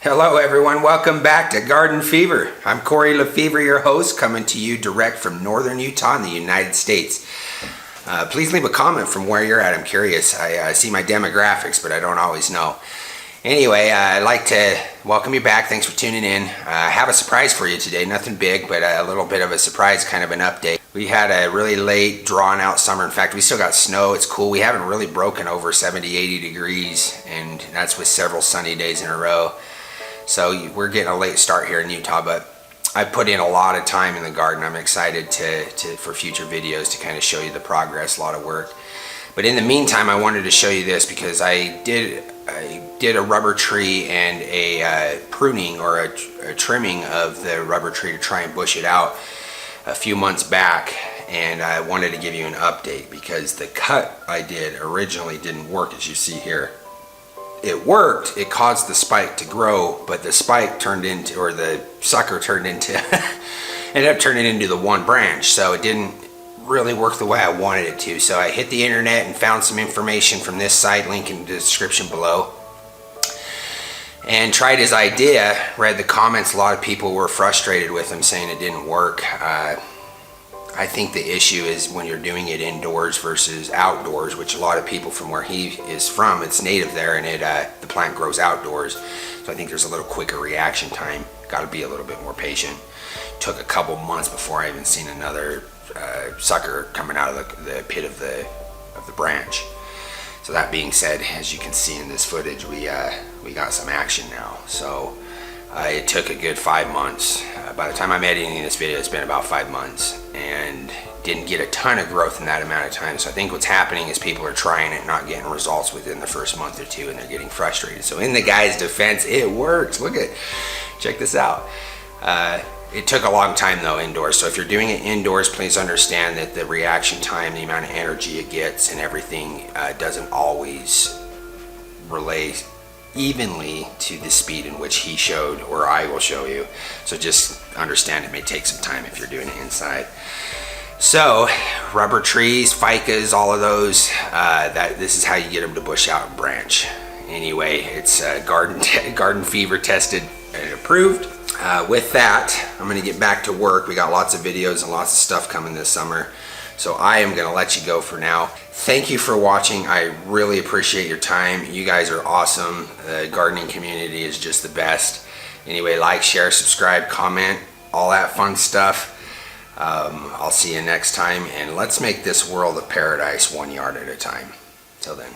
Hello everyone, welcome back to Garden Fever. I'm Corey Lefevre, your host, coming to you direct from northern Utah in the United States. Please leave a comment from where you're at. I'm curious. I see my demographics, but I don't always know. Anyway, I'd like to welcome you back. Thanks for tuning in. I have a surprise for you today. Nothing big, but a little bit of a surprise, kind of an update. We had a really late, drawn-out summer. In fact, we still got snow. It's cool. We haven't really broken over 70, 80 degrees, and that's with several sunny days in a row. So we're getting a late start here in Utah, but I put in a lot of time in the garden. I'm excited for future videos to kind of show you the progress, a lot of work. But in the meantime, I wanted to show you this because I did a rubber tree and a pruning or a trimming of the rubber tree to try and bush it out a few months back, and I wanted to give you an update because the cut I did originally didn't work, as you see here. It worked, it caused the spike to grow, but the spike turned into, or the sucker turned into, ended up turning into the one branch, so it didn't really work the way I wanted it to. So I hit the internet and found some information from this site, link in the description below, and tried his idea, read the comments. A lot of people were frustrated with him, saying it didn't work. I think the issue is when you're doing it indoors versus outdoors, which a lot of people from where he is from, it's native there, and the plant grows outdoors. So I think there's a little quicker reaction time. Got to be a little bit more patient. Took a couple months before I even seen another sucker coming out of the pit of the branch. So that being said, as you can see in this footage, we got some action now. So it took a good 5 months. By the time I'm editing this video, it's been about 5 months, and didn't get a ton of growth in that amount of time. So I think what's happening is people are trying it, not getting results within the first month or two, and they're getting frustrated. So in the guy's defense, it works. Check this out. It took a long time though indoors. So if you're doing it indoors, please understand that the reaction time, the amount of energy it gets and everything doesn't always relay evenly to the speed in which he showed or I will show you. So just understand it may take some time if you're doing it inside. So rubber trees, ficus, all of those, this is how you get them to bush out and branch. Anyway, it's garden fever tested and approved. With that, I'm going to get back to work. We got lots of videos and lots of stuff coming this summer. So I am going to let you go for now. Thank you for watching. I really appreciate your time. You guys are awesome. The gardening community is just the best. Anyway, like, share, subscribe, comment, all that fun stuff. I'll see you next time, and let's make this world a paradise 1 yard at a time. Till then.